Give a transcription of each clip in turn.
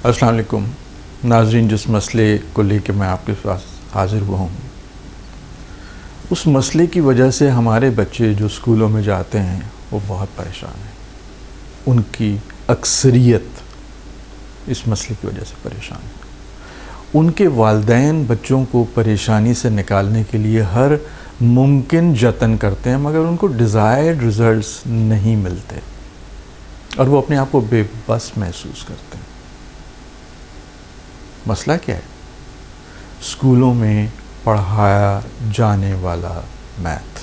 السلام علیکم ناظرین، جس مسئلے کو لے کے میں آپ کے پاس حاضر ہوا ہوں، اس مسئلے کی وجہ سے ہمارے بچے جو اسکولوں میں جاتے ہیں وہ بہت پریشان ہیں. ان کی اکثریت اس مسئلے کی وجہ سے پریشان ہے. ان کے والدین بچوں کو پریشانی سے نکالنے کے لیے ہر ممکن جتن کرتے ہیں، مگر ان کو ڈیزائرڈ ریزلٹس نہیں ملتے اور وہ اپنے آپ کو بے بس محسوس کرتے ہیں. مسئلہ کیا ہے؟ اسکولوں میں پڑھایا جانے والا میتھ.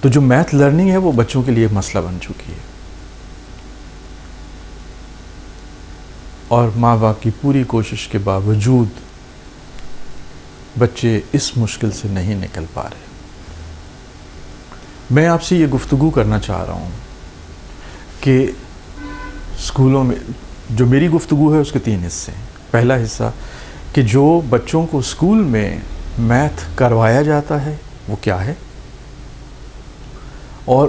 تو جو میتھ لرننگ ہے وہ بچوں کے لیے مسئلہ بن چکی ہے، اور ماں باپ کی پوری کوشش کے باوجود بچے اس مشکل سے نہیں نکل پا رہے. میں آپ سے یہ گفتگو کرنا چاہ رہا ہوں کہ اسکولوں میں جو میری گفتگو ہے اس کے 3 حصے ہیں. پہلا حصہ کہ جو بچوں کو اسکول میں میتھ کروایا جاتا ہے وہ کیا ہے، اور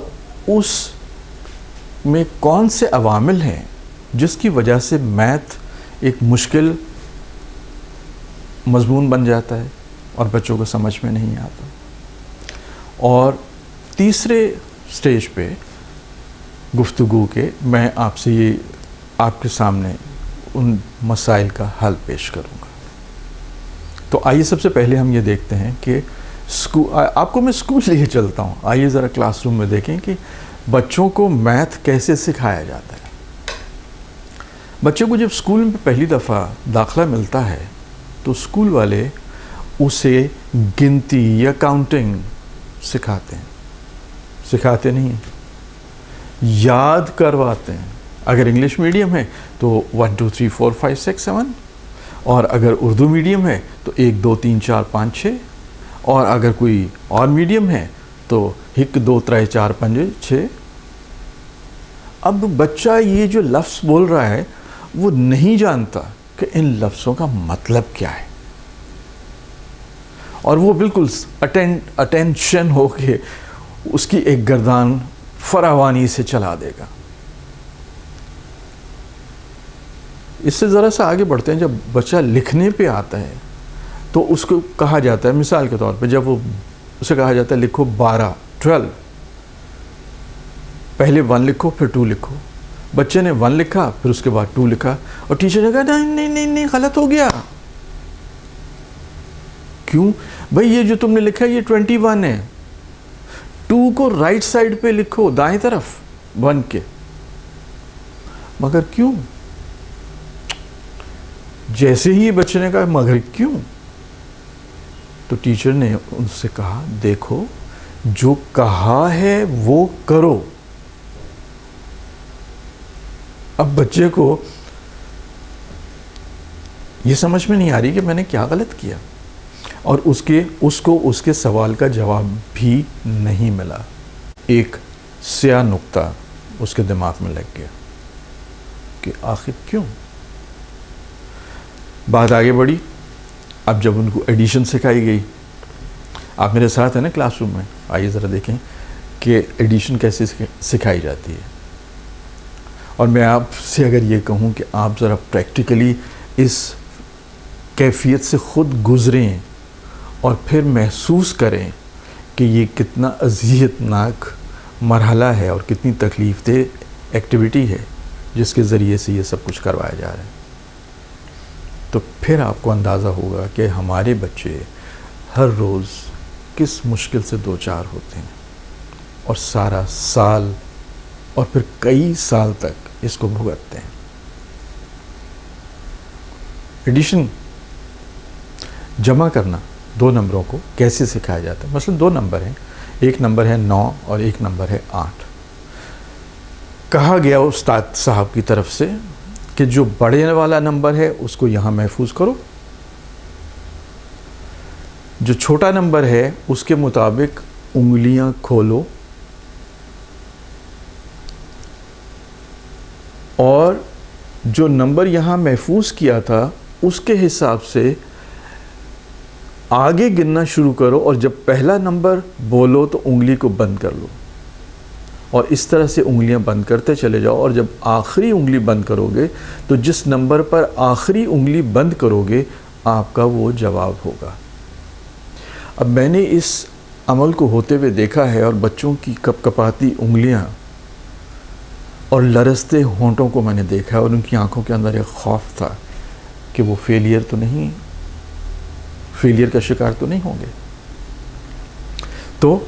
اس میں کون سے عوامل ہیں جس کی وجہ سے میتھ ایک مشکل مضمون بن جاتا ہے اور بچوں کو سمجھ میں نہیں آتا. اور تیسرے سٹیج پہ گفتگو کے میں آپ سے یہ آپ کے سامنے ان مسائل کا حل پیش کروں گا. تو آئیے سب سے پہلے ہم یہ دیکھتے ہیں کہ آپ کو میں اسکول لے چلتا ہوں. آئیے ذرا کلاس روم میں دیکھیں کہ بچوں کو میتھ کیسے سکھایا جاتا ہے. بچے کو جب اسکول میں پہلی دفعہ داخلہ ملتا ہے تو اسکول والے اسے گنتی یا کاؤنٹنگ سکھاتے نہیں ہیں، یاد کرواتے ہیں. اگر انگلش میڈیم ہے تو 1 2 3 4 5 6 7، اور اگر اردو میڈیم ہے تو 1 2 3 4 5 6، اور اگر کوئی اور میڈیم ہے تو 1 2 3 4 5 6. اب بچہ یہ جو لفظ بول رہا ہے وہ نہیں جانتا کہ ان لفظوں کا مطلب کیا ہے، اور وہ بالکل اٹینشن ہو کے اس کی ایک گردان فراوانی سے چلا دے گا. اس سے ذرا سا آگے بڑھتے ہیں. جب بچہ لکھنے پہ آتا ہے تو اس کو کہا جاتا ہے، مثال کے طور پہ جب اسے کہا جاتا ہے لکھو 12 12، پہلے 1 لکھو پھر 2 لکھو. بچے نے 1 لکھا پھر اس کے بعد 2 لکھا، اور ٹیچر نے کہا نہیں غلط ہو گیا. کیوں بھئی؟ یہ جو تم نے لکھا یہ 21 ہے. 2 کو رائٹ سائڈ پہ لکھو، دائیں طرف 1 کے. مگر کیوں؟ جیسے ہی بچے نے کہا مگر کیوں، تو ٹیچر نے ان سے کہا دیکھو جو کہا ہے وہ کرو. اب بچے کو یہ سمجھ میں نہیں آ رہی کہ میں نے کیا غلط کیا، اور اس کو اس کے سوال کا جواب بھی نہیں ملا. ایک سیاہ نقطہ اس کے دماغ میں لگ گیا کہ آخر کیوں. بات آگے بڑھی. اب جب ان کو ایڈیشن سکھائی گئی، آپ میرے ساتھ ہیں نا کلاس روم میں، آئیے ذرا دیکھیں کہ ایڈیشن کیسے سکھائی جاتی ہے. اور میں آپ سے اگر یہ کہوں کہ آپ ذرا پریکٹیکلی اس کیفیت سے خود گزریں اور پھر محسوس کریں کہ یہ کتنا اذیت ناک مرحلہ ہے اور کتنی تکلیف دہ ایکٹیویٹی ہے جس کے ذریعے سے یہ سب کچھ کروایا جا رہا ہے، تو پھر آپ کو اندازہ ہوگا کہ ہمارے بچے ہر روز کس مشکل سے دوچار ہوتے ہیں، اور سارا سال اور پھر کئی سال تک اس کو بھگتتے ہیں. ایڈیشن جمع کرنا 2 نمبروں کو کیسے سکھایا جاتا ہے؟ مثلا 2 نمبر ہیں، ایک نمبر ہے 9 اور ایک نمبر ہے 8. کہا گیا استاد صاحب کی طرف سے کہ جو بڑے والا نمبر ہے اس کو یہاں محفوظ کرو، جو چھوٹا نمبر ہے اس کے مطابق انگلیاں کھولو، اور جو نمبر یہاں محفوظ کیا تھا اس کے حساب سے آگے گننا شروع کرو، اور جب پہلا نمبر بولو تو انگلی کو بند کر لو. اور اس طرح سے انگلیاں بند کرتے چلے جاؤ، اور جب آخری انگلی بند کرو گے تو جس نمبر پر آخری انگلی بند کرو گے آپ کا وہ جواب ہوگا۔ اب میں نے اس عمل کو ہوتے ہوئے دیکھا ہے، اور بچوں کی کپ کپاتی انگلیاں اور لرزتے ہونٹوں کو میں نے دیکھا ہے، اور ان کی آنکھوں کے اندر ایک خوف تھا کہ وہ فیلئر کا شکار تو نہیں ہوں گے۔ تو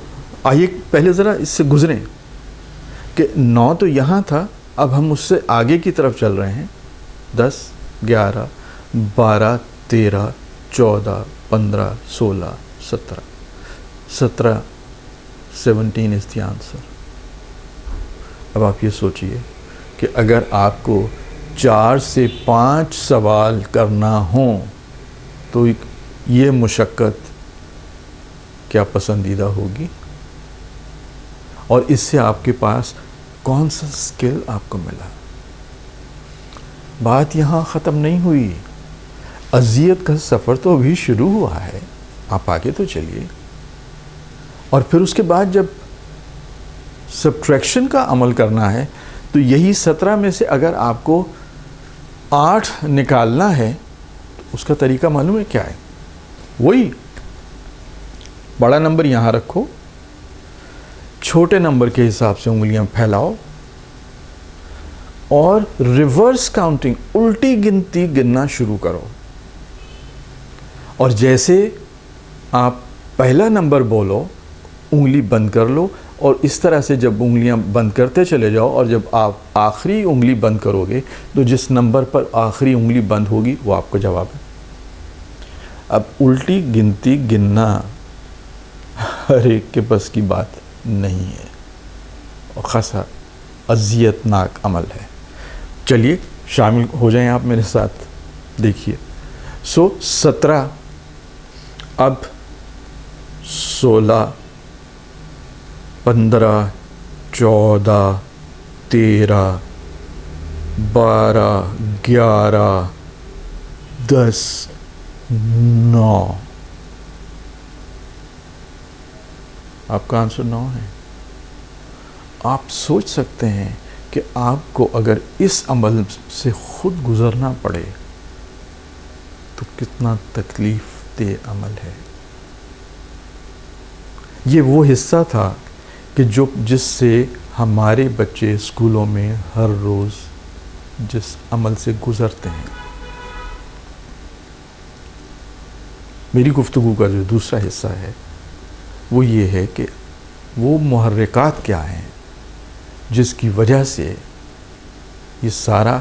آئیے پہلے ذرا اس سے گزریں کہ 9 تو یہاں تھا، اب ہم اس سے آگے کی طرف چل رہے ہیں۔ 10 11 12 13 14 15 16 17 17 is the answer۔ اب آپ یہ سوچئے کہ اگر آپ کو 4 سے 5 سوال کرنا ہوں تو یہ مشقت کیا پسندیدہ ہوگی، اور اس سے آپ کے پاس کون سا سکل آپ کو ملا۔ بات یہاں ختم نہیں ہوئی، اذیت کا سفر تو ابھی شروع ہوا ہے، آپ آگے تو چلیے۔ اور پھر اس کے بعد جب سبٹریکشن کا عمل کرنا ہے تو یہی 17 میں سے اگر آپ کو 8 نکالنا ہے تو اس کا طریقہ معلوم ہے کیا ہے؟ وہی بڑا نمبر یہاں رکھو، چھوٹے نمبر کے حساب سے انگلیاں پھیلاؤ، اور ریورس کاؤنٹنگ الٹی گنتی گننا شروع کرو، اور جیسے آپ پہلا نمبر بولو انگلی بند کر لو، اور اس طرح سے جب انگلیاں بند کرتے چلے جاؤ، اور جب آپ آخری انگلی بند کرو گے تو جس نمبر پر آخری انگلی بند ہوگی وہ آپ کا جواب ہے۔ اب الٹی گنتی گننا ہر ایک کے بس کی بات نہیں ہے، اور خاصا اذیت ناک عمل ہے۔ چلیے شامل ہو جائیں آپ میرے ساتھ، دیکھیے 17، اب 16 15 14 13 12 11 10 9۔ آپ کا آنسر 9 ہے۔ آپ سوچ سکتے ہیں کہ آپ کو اگر اس عمل سے خود گزرنا پڑے تو کتنا تکلیف دہ عمل ہے۔ یہ وہ حصہ تھا کہ جس سے ہمارے بچے اسکولوں میں ہر روز جس عمل سے گزرتے ہیں۔ میری گفتگو کا جو دوسرا حصہ ہے وہ یہ ہے کہ وہ محرکات کیا ہیں جس کی وجہ سے یہ سارا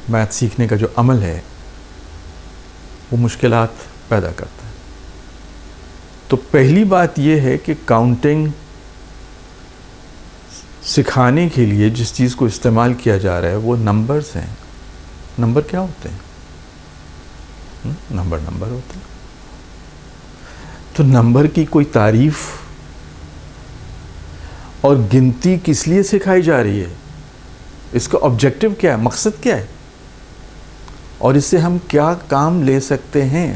میتھ سیکھنے کا جو عمل ہے وہ مشکلات پیدا کرتا ہے۔ تو پہلی بات یہ ہے کہ کاؤنٹنگ سکھانے کے لیے جس چیز کو استعمال کیا جا رہا ہے وہ نمبرز ہیں۔ نمبر کیا ہوتے ہیں؟ نمبر ہوتے ہیں۔ تو نمبر کی کوئی تعریف اور گنتی کس لیے سکھائی جا رہی ہے؟ اس کا آبجیکٹو کیا ہے؟ مقصد کیا ہے؟ اور اس سے ہم کیا کام لے سکتے ہیں؟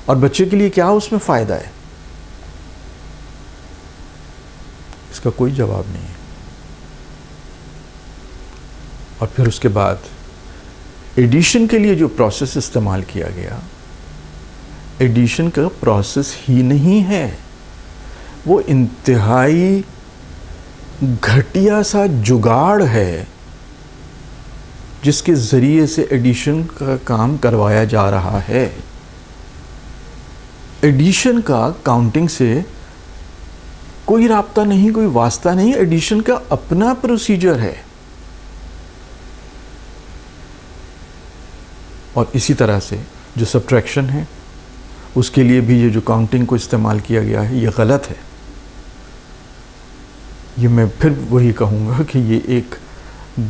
اور بچے کے لیے کیا اس میں فائدہ ہے؟ اس کا کوئی جواب نہیں ہے۔ اور پھر اس کے بعد ایڈیشن کے لیے جو پروسیس استعمال کیا گیا، ایڈیشن کا پروسیس ہی نہیں ہے، وہ انتہائی گھٹیا سا جگاڑ ہے جس کے ذریعے سے ایڈیشن کا کام کروایا جا رہا ہے۔ ایڈیشن کا کاؤنٹنگ سے کوئی رابطہ نہیں، کوئی واسطہ نہیں۔ ایڈیشن کا اپنا پروسیجر ہے، اور اسی طرح سے جو سبٹریکشن ہے اس کے لیے بھی یہ جو کاؤنٹنگ کو استعمال کیا گیا ہے یہ غلط ہے۔ یہ میں پھر وہی کہوں گا کہ یہ ایک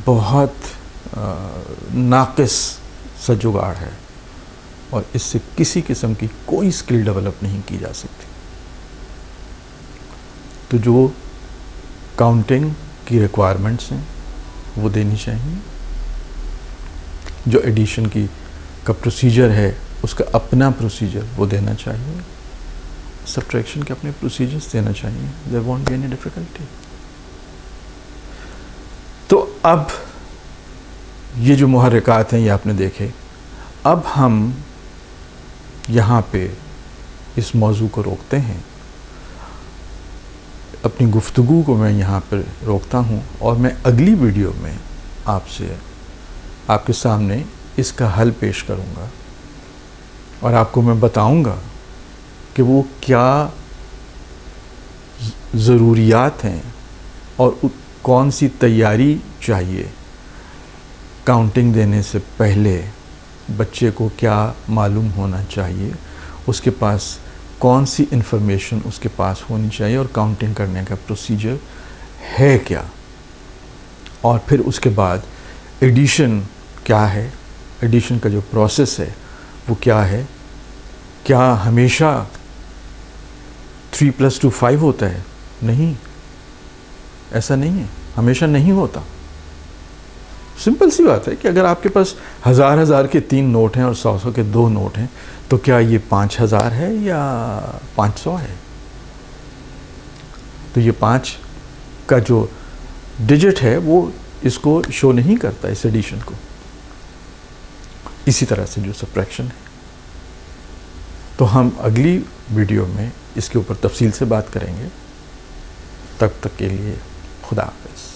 بہت ناقص سا جگاڑ ہے، اور اس سے کسی قسم کی کوئی سکل ڈیولپ نہیں کی جا سکتی۔ تو جو کاؤنٹنگ کی ریکوائرمنٹس ہیں وہ دینی چاہیے، جو ایڈیشن کا پروسیجر ہے اس کا اپنا پروسیجر وہ دینا چاہیے، سبٹریکشن کے اپنے پروسیجرز دینا چاہیے۔ there won't be any difficulty۔ اب یہ جو محرکات ہیں یہ آپ نے دیکھے. اب ہم یہاں پہ اس موضوع کو روکتے ہیں. اپنی گفتگو کو میں یہاں پر روکتا ہوں اور میں اگلی ویڈیو میں آپ کے سامنے اس کا حل پیش کروں گا اور آپ کو میں بتاؤں گا کہ وہ کیا ضروریات ہیں اور کون سی تیاری چاہیے. کاؤنٹنگ دینے سے پہلے بچے کو کیا معلوم ہونا چاہیے, اس کے پاس کون سی انفارمیشن اس کے پاس ہونی چاہیے, اور کاؤنٹنگ کرنے کا پروسیجر ہے کیا, اور پھر اس کے بعد ایڈیشن کیا ہے, ایڈیشن کا جو پروسیس ہے وہ کیا ہے. کیا ہمیشہ 3+2 5 ہوتا ہے؟ نہیں, ایسا نہیں ہے, ہمیشہ نہیں ہوتا. سمپل سی بات ہے کہ اگر آپ کے پاس 1000 کے 3 نوٹ ہیں اور 100 کے 2 نوٹ ہیں تو کیا یہ 5000 ہے یا 500 ہے؟ تو یہ 5 کا جو ڈیجٹ ہے وہ اس کو شو نہیں کرتا, اس ایڈیشن کو. اسی طرح سے جو سبٹریکشن ہے. تو ہم اگلی ویڈیو میں اس کے اوپر تفصیل سے بات کریں گے. تب تک کے لیے خدا حافظ.